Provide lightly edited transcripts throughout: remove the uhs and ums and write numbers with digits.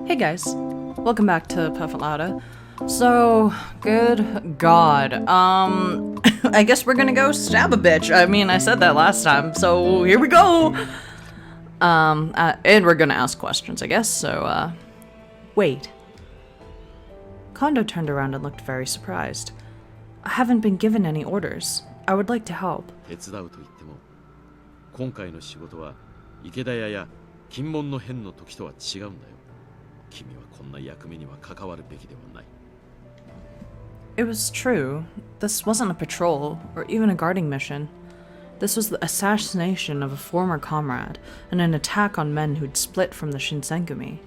Hey guys, welcome back to Puff and Lauda. So, good God, I guess we're gonna go stab a bitch. I mean, I said that last time, so here we go! And we're gonna ask questions, I guess, so, wait. Kondo turned around and looked very surprised. I haven't been given any orders. I would like to help. 手伝うと言っても、今回の仕事は池田屋や金門の変の時とは違うんだよ。君はこんな役目には関わるべきではない。It was true. This wasn't a patrol, or even a guarding mission. This was the assassination of a former comrade, and an attack on men who'd split from the Shinsengumi.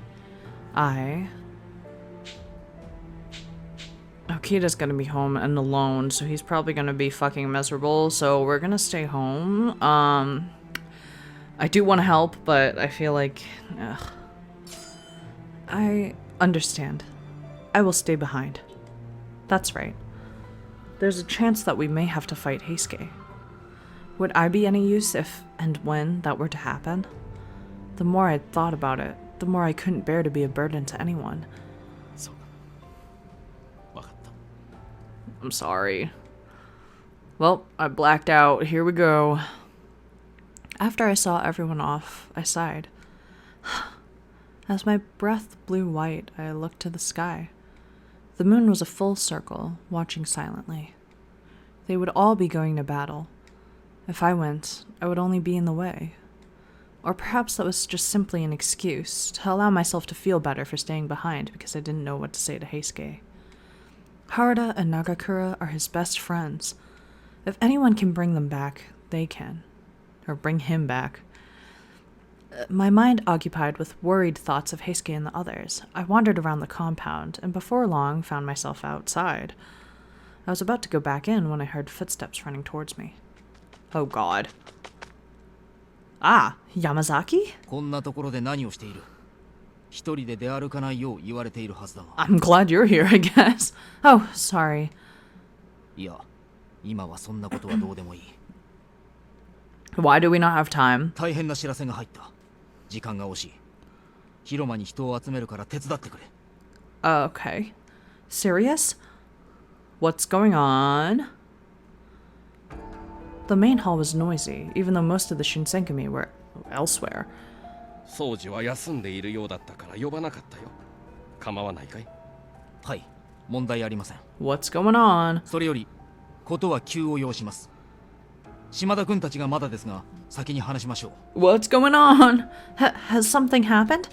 Okita's gonna be home and alone, so he's probably gonna be fucking miserable, so we're gonna stay home. I do want to help, but I feel like... I understand. I will stay behind. That's right. There's a chance that we may have to fight Heisuke. Would I be any use if and when that were to happen? The more I thought about it, the more I couldn't bear to be a burden to anyone. I'm sorry. Well, I blacked out. Here we go. After I saw everyone off, I sighed. As my breath blew white, I looked to the sky. The moon was a full circle, watching silently. They would all be going to battle. If I went, I would only be in the way. Or perhaps that was just simply an excuse to allow myself to feel better for staying behind because I didn't know what to say to Heisuke. Harada and Nagakura are his best friends. If anyone can bring them back, they can. Or bring him back. My mind occupied with worried thoughts of Heisuke and the others, I wandered around the compound, and before long found myself outside. I was about to go back in when I heard footsteps running towards me. Oh God. Ah, Yamazaki? I'm glad you're here, I guess. Oh, sorry. Why do we not have time? Okay. Serious? What's going on? The main hall was noisy, even though most of the Shinsengumi were elsewhere. What's going on? What's going on? Has something happened?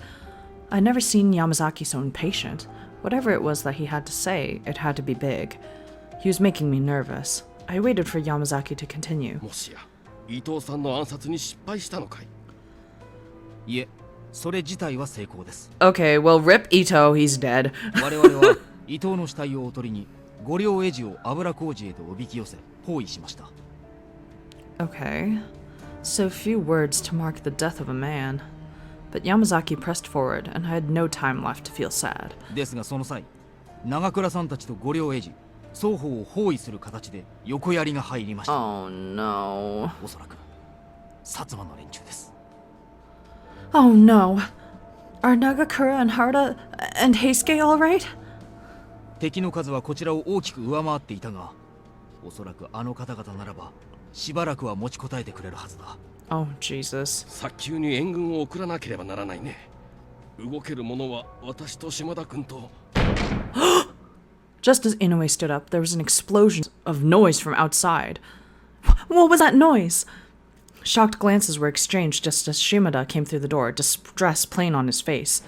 I'd never seen Yamazaki so impatient. Whatever it was that he had to say, it had to be big. He was making me nervous. I waited for Yamazaki to continue. Okay, well, rip Ito, he's dead. Okay, so few words to mark the death of a man. But Yamazaki pressed forward, and I had no time left to feel sad. Oh no. Oh no. Are Nagakura and Harada and Heisuke alright? Oh, Jesus. Just as Inoue stood up, there was an explosion of noise from outside. What was that noise? Shocked glances were exchanged just as Shimada came through the door, distress plain on his face.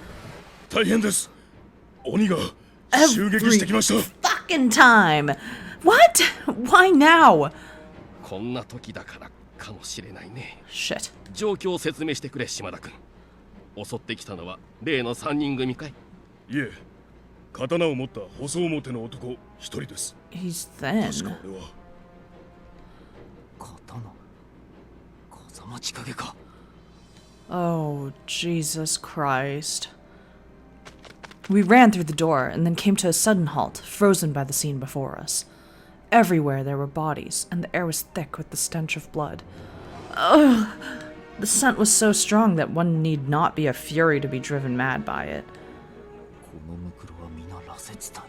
Every fucking time! What? Why now? Shit. He's thin. Oh, Jesus Christ. We ran through the door and then came to a sudden halt, frozen by the scene before us. Everywhere there were bodies, and the air was thick with the stench of blood. Ugh! The scent was so strong that one need not be a fury to be driven mad by it. のムクロは皆羅刹体。こ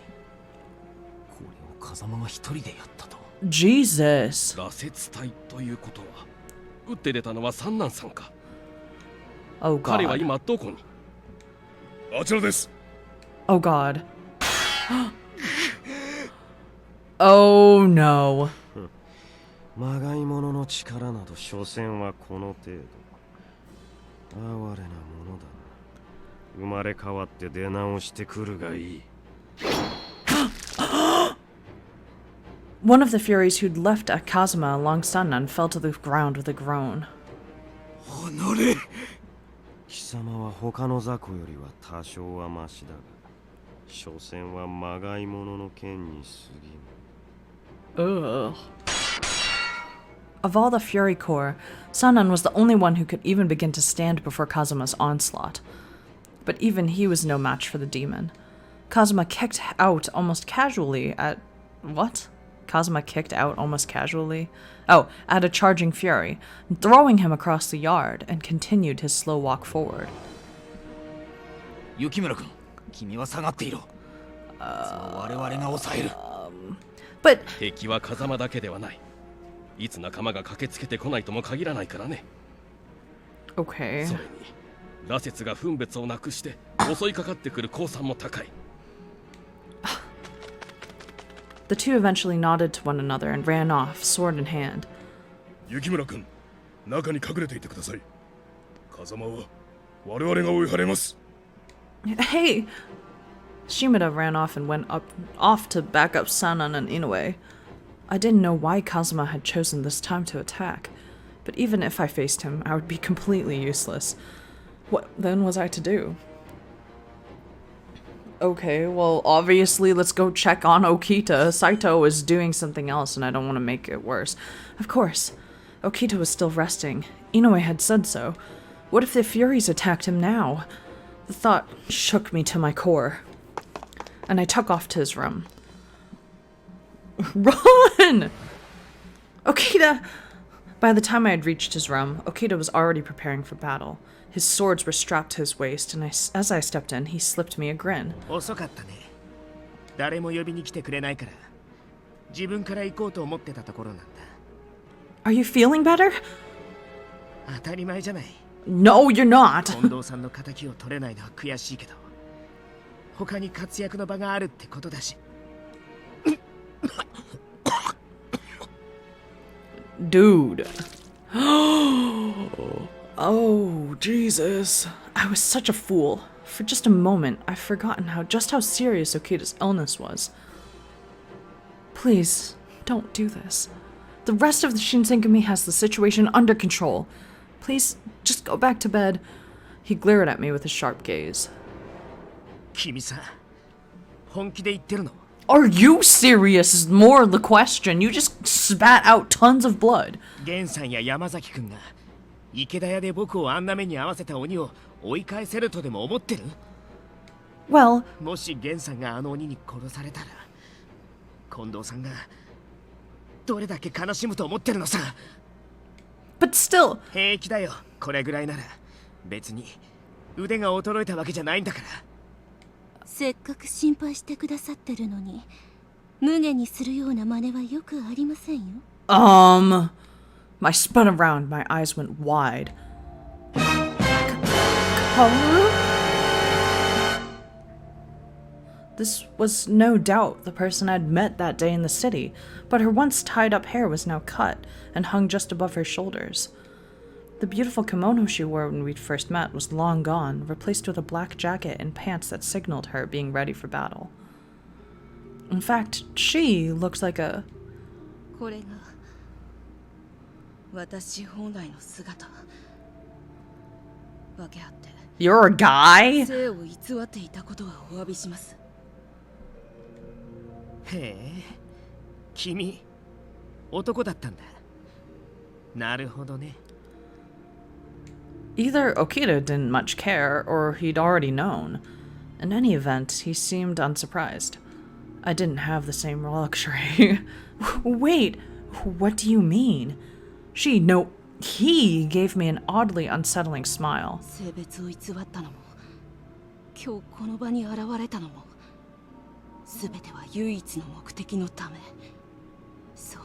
れを風間が一人でやったと。 Jesus. 羅刹体ということは打って出たのは三男さんか。 Oh 彼は god. 今どこに。あちらです。 Oh god. Oh no. まがいものの力など所詮はこの程度。哀れなものだな。生まれ変わって出直してくるがいい。 One of the Furies who'd left Kazuma along Sannan fell to the ground with a groan. 貴様は他の雑魚よりは多少はマシだが、所詮はまがいものの剣に過ぎぬ。 Ugh. Of all the Fury Corps, Sannan was the only one who could even begin to stand before Kazuma's onslaught. But even he was no match for the demon. Kazuma kicked out almost casually at... What? Kazuma kicked out almost casually? Oh, at a charging Fury, throwing him across the yard, and continued his slow walk forward. 雪村君、君は下がっていろ。その我々が抑える。But 敵は風間だけではない。いつ仲間が駆けつけてこないとも限らないからね。 okay. それに羅刹が分別をなくして襲いかかってくる降参も高い。 The two eventually nodded to one another and ran off, sword in hand. 雪村君、中に隠れていてください。風間は我々が追い払います。 Hey! Shimada ran off and went off to back up Sannan and Inoue. I didn't know why Kazuma had chosen this time to attack, but even if I faced him, I would be completely useless. What then was I to do? Okay, well, obviously, let's go check on Okita. Saito is doing something else, and I don't want to make it worse. Of course. Okita was still resting. Inoue had said so. What if the Furies attacked him now? The thought shook me to my core. And I took off to his room. Run! Okita! By the time I had reached his room, Okita was already preparing for battle. His swords were strapped to his waist, and as I stepped in, he slipped me a grin. 遅かったね。誰も呼びに来てくれないから、自分から行こうと思ってたところなんだ。Are you feeling better? 当たり前じゃない。No, you're not. 近藤さんの仇を取れないのは悔しいけど、他に活躍の場があるってことだし。Dude. Oh, Jesus. I was such a fool. For just a moment, I've forgotten just how serious Okita's illness was. Please, don't do this. The rest of the Shinsengumi has the situation under control. Please, just go back to bed. He glared at me with a sharp gaze. 君さ、本気で言ってるの？ Are you serious is more the question. You just spat out tons of blood. 源さんや山崎くんが池田屋で僕をあんな目に遭わせた鬼を追い返せるとでも思ってる？ Well, もし源さんがあの鬼に殺されたら、近藤さんがどれだけ悲しむと思ってるのさ。 but still. 平気だよ、これぐらいなら。別に腕が衰えたわけじゃないんだから。せっかく心配してくださってるのに、無下にするような真似はよくありませんよ。I spun around, my eyes went wide. This was no doubt the person I'd met that day in the city, but her once tied-up hair was now cut and hung just above her shoulders. The beautiful kimono she wore when we'd first met was long gone, replaced with a black jacket and pants that signaled her being ready for battle. In fact, she looked like a... これが私本来の姿。わけあって。 You're a guy? 性を偽っていたことはお詫びします。へえ、君、男だったんだ。なるほどね。 Either Okita didn't much care, or he'd already known. In any event, he seemed unsurprised. I didn't have the same luxury. Wait, what do you mean? He gave me an oddly unsettling smile. 性別を偽ったのも今日この場に現れたのも全ては唯一の目的のため。そう、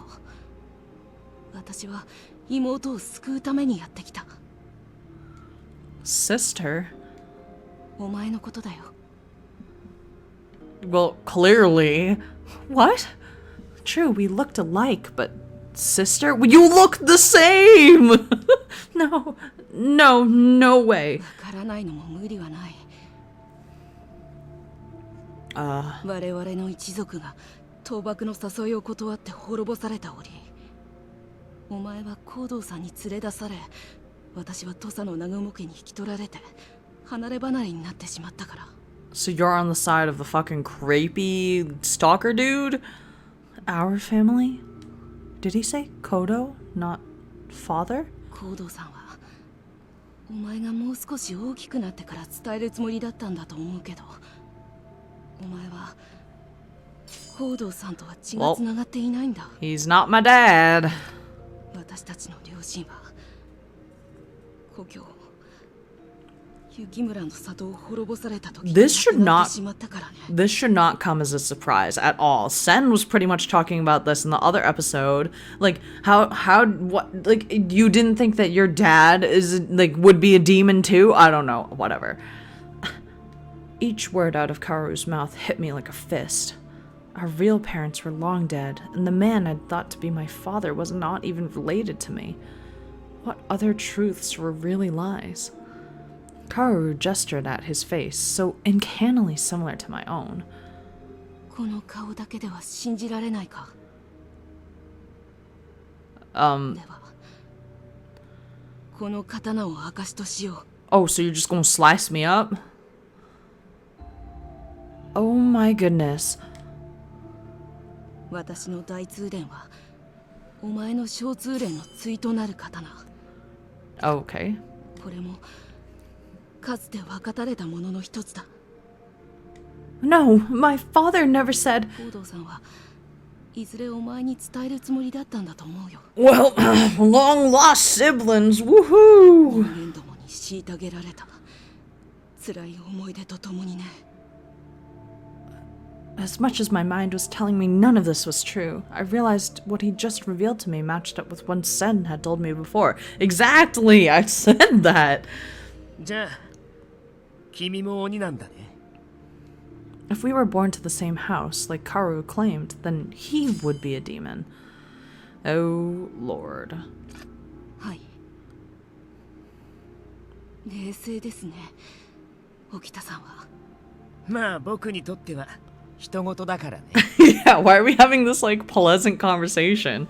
私は妹を救うためにやってきた。 Sister? お前のことだよ。 Well, clearly. What? True, we looked alike, but sister? Well, you look the same! No, no, no way. わからないのも無理はない。 Uh, 我々の一族が倒幕の誘いを断って滅ぼされた折、お前は行動さんに連れ出され、私は土佐の南雲家に引き取られて離れ離れになってしまったから。 so you're on the side of the fucking creepy stalker dude? Our family? Did he say Kodo, not father? 行動さんはお前がもう少し大きくなってから伝えるつもりだったんだと思うけど、お前は行動さんとは血がつながっていないんだ。 He's not my dad. 私たちの両親は故郷雪村の里を滅ぼされた時に This should 亡くなっ not てしまったからね。 This should not come as a surprise at all. Sen was pretty much talking about this in the other episode. Like, what, like, you didn't think that your dad is, like, would be a demon too? I don't know, whatever. Each word out of Kaoru's mouth hit me like a fist. Our real parents were long dead, and the man I'd thought to be my father was not even related to me. What other truths were really lies? Kaoru gestured at his face, so uncannily similar to my own. この顔だけでは信じられないか。 ではこの刀を証としよう。 Oh, so you're just gonna slice me up? Oh my goodness. 私の大通伝はお前の小通伝の対となる刀。 Okay. これもかつて分かたれたものの一つだ。 No, my father never said. 行動さんはいずれお前に伝えるつもりだったんだと思うよ。 Well, long lost siblings, woohoo! 人間どもに虐げられた辛い思い出とともにね。 As much as my mind was telling me none of this was true, I realized what he just revealed to me matched up with what Sen had told me before. Exactly! I said that! じゃあ君も鬼なんだね。 If we were born to the same house, like Kaoru claimed, then he would be a demon. Oh, Lord. はい。冷静ですね、沖田さんは。まあ僕にとっては人事だからね。Yeah, why are we having this, like, pleasant conversation?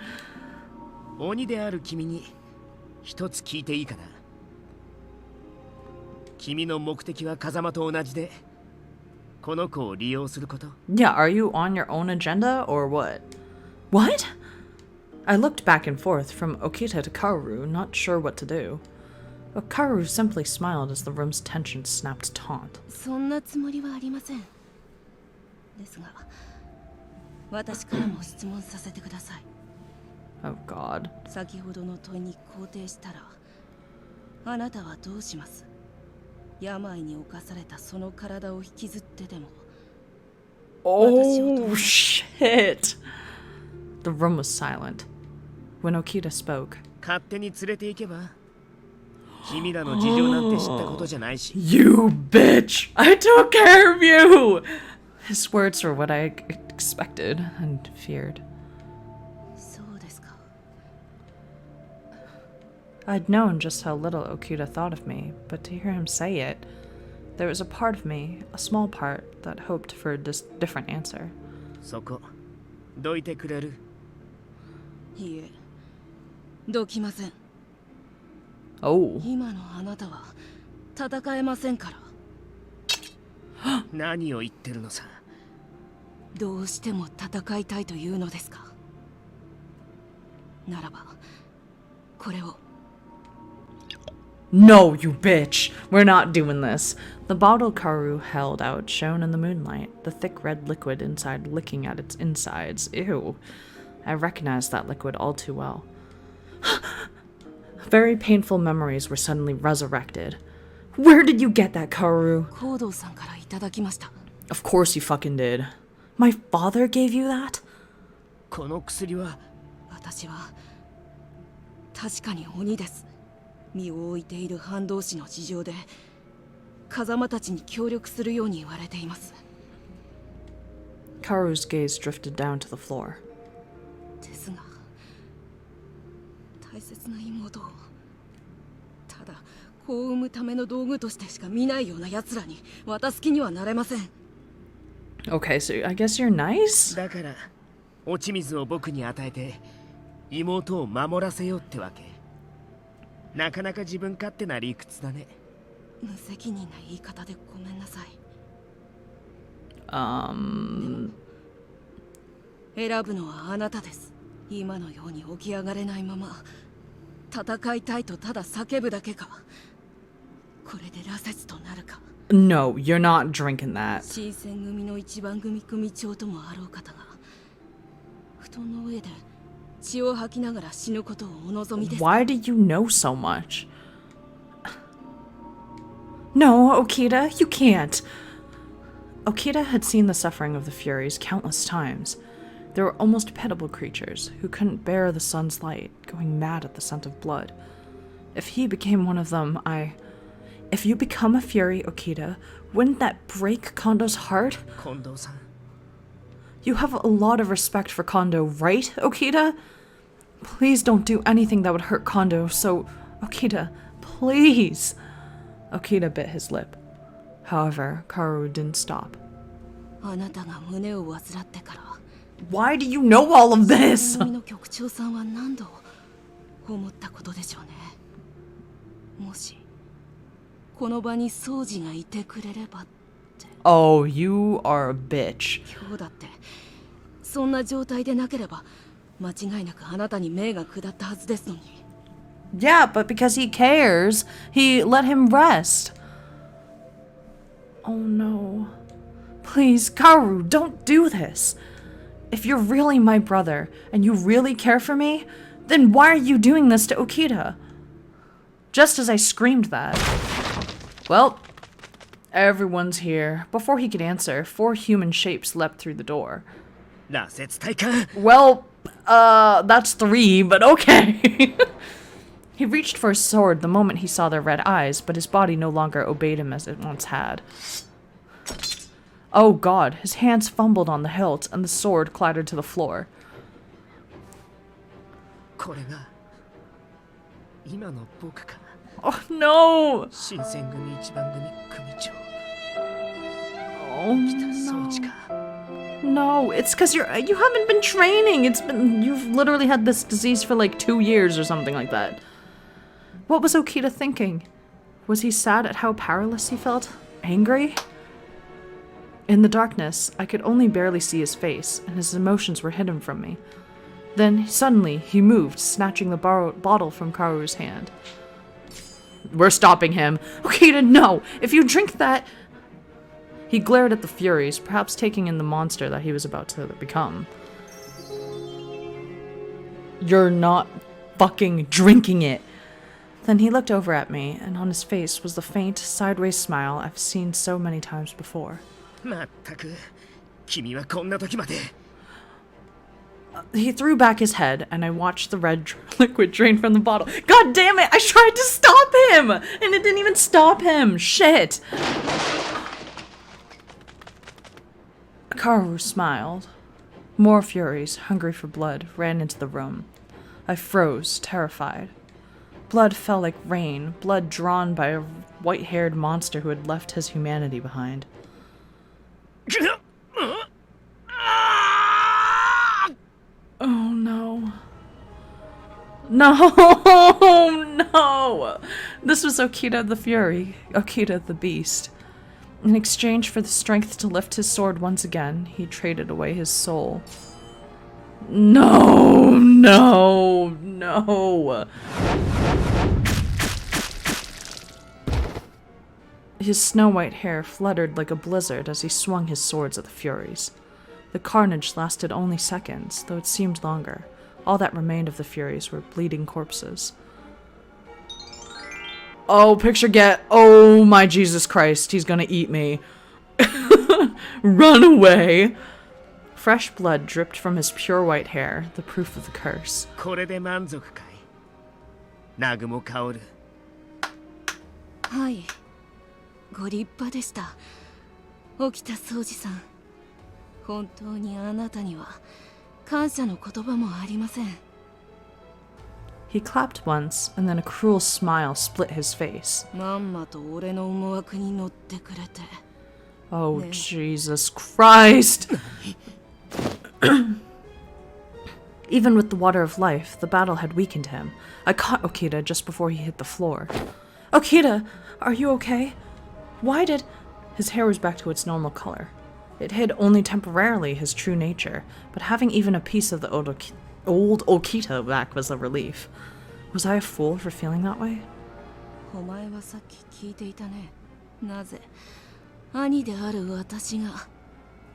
鬼である君に一つ聞いていいかな。君の目的は風間と同じでこの子を利用すること。 Yeah, are you on your own agenda, or what? What? I looked back and forth from Okita to Kaoru, not sure what to do. But Kaoru simply smiled as the room's tension snapped taut. そんなつもりはありません。ですが、私からも質問させてください。 Oh god. 先ほどの問いに肯定したら、あなたはどうします？病に侵されたその体を引きずってでも。 Oh shit! The room was silent. When Okita spoke, 勝手に連れて行けば君らの事情なんて知ったことじゃないし。 You bitch! I took care of you! His words were what I expected and feared. そうですか。 I'd known just how little Okita thought of me, but to hear him say it, there was a part of me, a small part, that hoped for a different answer. そこどいてくれる？いいえ、どきません。 Oh. 今のあなたは戦えませんから。何を言ってるのさ。どうしても戦いたいというのですか。ならばこれを。 No, you bitch! We're not doing this. The bottle Kaoru held out shone in the moonlight, the thick red liquid inside licking at its insides. Ew. I recognized that liquid all too well. Very painful memories were suddenly resurrected. Where did you get that, Kaoru? 行動さんからいただきました。 Of course you fucking did. My father gave you that? この薬は私は確かに鬼です。身を置いている反動師の事情で風間たちに協力するように言われています。 Kaoru's gaze drifted down to the floor. ですが大切な妹をただ子を産むための道具としてしか見ないような奴らに渡す気にはなれません。 Okay, so I guess you're nice? だから落ち水を僕に与えて妹を守らせようってわけ。なかなか自分勝手な理屈だね。無責任な言い方でごめんなさい。選ぶのはあなたです。今のように起き上がれないまま戦いたいとただ叫ぶだけか、これで羅刹となるか。 No, you're not drinking that. 新選組の一番組組長ともあろう方が布団の上で血を吐きながら死ぬことをお望みです。 Why do you know so much? No, Okita, you can't. Okita had seen the suffering of the Furies countless times. They were almost pitiable creatures who couldn't bear the sun's light, going mad at the scent of blood. If he became one of them, If you become a Fury, Okita, wouldn't that break Kondo's heart? 近藤さん、 You have a lot of respect for Kondo, right, Okita? Please don't do anything that would hurt Kondo, so... Okita, please! Okita bit his lip. However, Kaoru didn't stop. あなたが胸を患ってから Why do you know all of this? 組の局長さんは何度思ったことでしょうね。もしこの場に掃除がいてくれればって。 Oh, you are a bitch. 今日だってそんな状態でなければ間違いなくあなたに命が下ったはずですのに。 Yeah, but because he cares, he let him rest. Oh no. Please, Kaoru, don't do this. If you're really my brother, and you really care for me, then why are you doing this to Okita? Just as I screamed that. Well, everyone's here. Before he could answer, 4 human shapes leapt through the door. 羅刹体か。 Well, that's 3, but okay. He reached for his sword the moment he saw their red eyes, but his body no longer obeyed him as it once had. Oh god, his hands fumbled on the hilt, and the sword clattered to the floor. これが今の僕か。 Oh no! 新選組一番組組長。 Oh 北装置 no. か。 No, it's because you haven't been training. You've literally had this disease for like 2 years or something like that. What was Okita thinking? Was he sad at how powerless he felt? Angry? In the darkness, I could only barely see his face, and his emotions were hidden from me. Then, suddenly, he moved, snatching the bottle from Kaoru's hand. We're stopping him. Okita, no! If you drink that... He glared at the Furies, perhaps taking in the monster that he was about to become. You're not fucking drinking it! Then he looked over at me, and on his face was the faint, sideways smile I've seen so many times before. まったく、君はこんな時まで。 He threw back his head, and I watched the red liquid drain from the bottle. God damn it! I tried to stop him! And it didn't even stop him! Shit! Kaoru smiled. More Furies, hungry for blood, ran into the room. I froze, terrified. Blood fell like rain, blood drawn by a white-haired monster who had left his humanity behind. Oh no. No! No! This was Okita the Fury, Okita the Beast. In exchange for the strength to lift his sword once again, he traded away his soul. No! No! No! His snow-white hair fluttered like a blizzard as he swung his swords at the Furies. The carnage lasted only seconds, though it seemed longer. All that remained of the Furies were bleeding corpses. Oh, picture get. Oh my Jesus Christ, he's gonna eat me. Run away. Fresh blood dripped from his pure white hair, the proof of the curse. これで満足かい南雲薫。はい、ご立派でした、沖田総司さん。本当にあなたには感謝の言葉もありません。He clapped once, and then a cruel smile split his face. まんまと俺の思惑に乗ってくれて。 Oh, Jesus Christ! Even with the water of life, the battle had weakened him. I caught Okita just before he hit the floor. Okita! Are you okay? Why did... His hair was back to its normal color. It hid only temporarily his true nature, but having even a piece of the old Okita back was a relief. Was I a fool for feeling that way? お前はさっき聞いていたね。なぜ兄である私が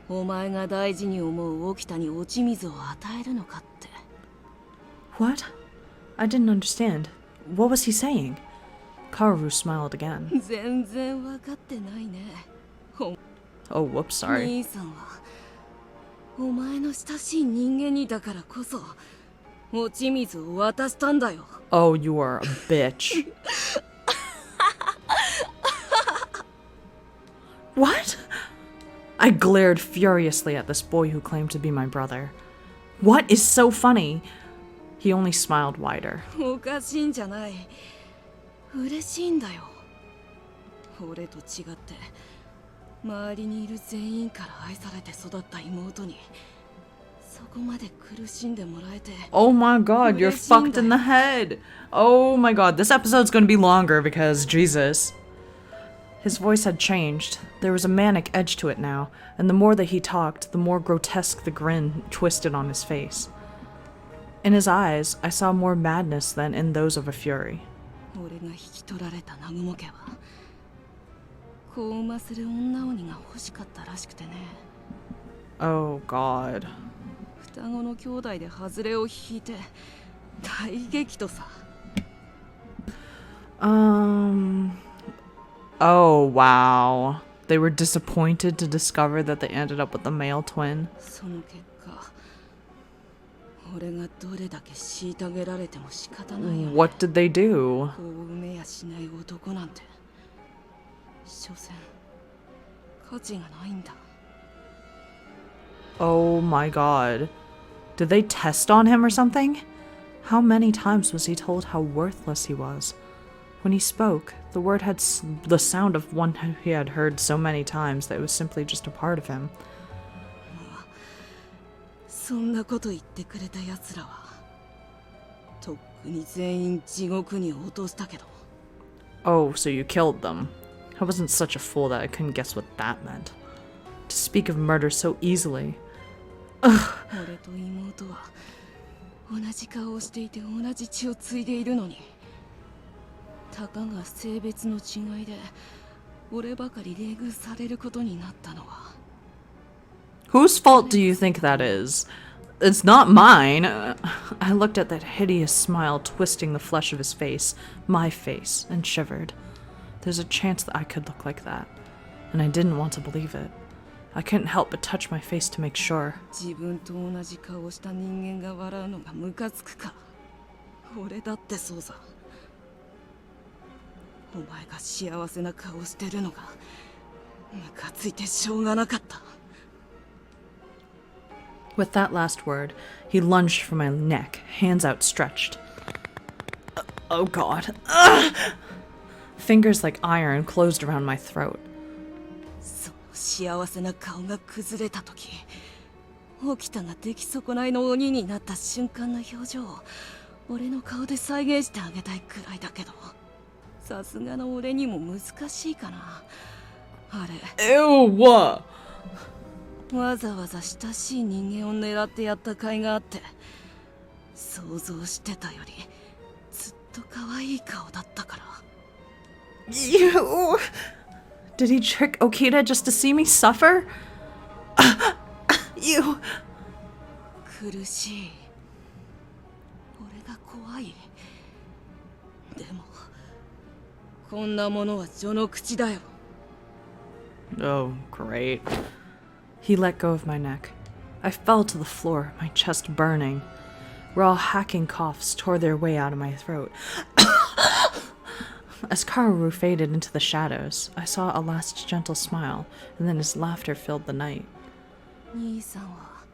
お前が大事に思う沖田に落ち水を与えるのかって。 What? I didn't understand. What was he saying? Kaoru smiled again. 全然分かってないね。 Oh, whoops, sorry. 兄さんはお前の親しい人間にだからこそ落ち水を渡したんだよ。 Oh, you are a bitch. What? I glared furiously at this boy who claimed to be my brother. What is so funny? He only smiled wider. おかしいんじゃない。嬉しいんだよ。俺と違って周りにいる全員から愛されて育った妹にそこまで苦しんでもらえて。 Oh my god, you're fucked in the head. Oh my god, this episode's gonna be longer because Jesus. His voice had changed. There was a manic edge to it now, and the more that he talked, the more grotesque the grin twisted on his face. In his eyes, I saw more madness than in those of a fury. 俺が引き取られた南雲家は子を産ませる女鬼が欲しかったらしくてね。 Oh god. 双子の兄弟で外れを引いて大激怒さ。 Oh wow. They were disappointed to discover that they ended up with a male twin. その結果俺がどれだけ虐げられても仕方ないよね。 What did they do? 子を産めやしない男なんて所詮価値がないんだ。 Oh my god. Did they test on him or something? How many times was he told how worthless he was? When he spoke, the word had the sound of one he had heard so many times that it was simply just a part of him. そんなこと言ってくれた奴らはとっくに全員地獄に落としたけど。 Oh, so you killed them. I wasn't such a fool that I couldn't guess what that meant. To speak of murder so easily. 俺と妹は同じ顔をしていて同じ血を継いでいるのに、たかが性別の違いで俺ばかり冷遇されることになったのは。 Whose fault do you think that is? It's not mine. I looked at that hideous smile twisting the flesh of his face, my face, and shivered. There's a chance that I could look like that, and I didn't want to believe it. I couldn't help but touch my face to make sure. 自分と同じ顔をした人間が笑うのがムカつくか。俺だってそうさ。お前が幸せな顔してるのがムカついてしょうがなかった。 With that last word, he lunged for my neck, hands outstretched. Oh god. Fingers like iron closed around my throat. その幸せな顔が崩れた時、沖田が出来損ないの鬼になった瞬間の表情を俺の顔で再現してあげたいくらいだけど、さすがの俺にも難しいかな。あれ。 Ew, what? わざわざ親しい人間を狙ってやった甲斐があって、想像してたよりずっと可愛い顔だったから。 Ew. Did he trick Okita just to see me suffer? Ew. 苦しい。俺が怖い。でもこんなものは序の口だよ。 Oh, great. He let go of my neck. I fell to the floor, my chest burning. Raw hacking coughs tore their way out of my throat. As Kaoru faded into the shadows, I saw a last gentle smile, and then his laughter filled the night. 兄さんは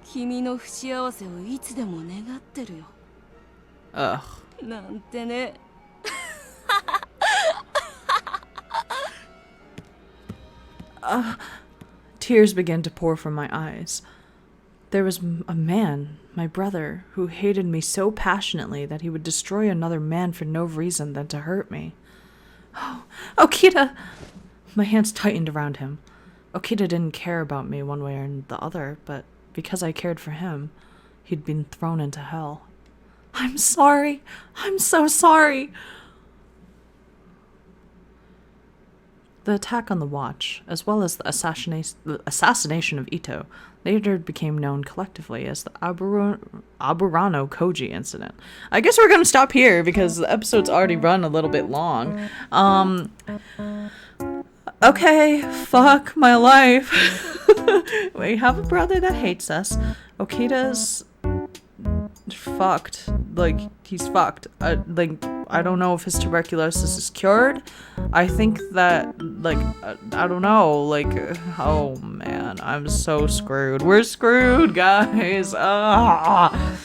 君の不幸せをいつでも願ってるよ。 Ugh. なんてね。Tears began to pour from my eyes. There was a man, my brother, who hated me so passionately that he would destroy another man for no reason than to hurt me. Oh, Okita! My hands tightened around him. Okita didn't care about me one way or the other, but because I cared for him, he'd been thrown into hell. I'm sorry. I'm so sorry. The attack on the watch, as well as the assassination of Ito, later became known collectively as the Aburano Koji incident. I guess we're gonna stop here because the episode's already run a little bit long. Okay, fuck my life. We have a brother that hates us. Okita's fucked. Like, he's fucked. I don't know if his tuberculosis is cured. I think that, like, I don't know. Like, oh man, I'm so screwed. We're screwed, guys. Ah.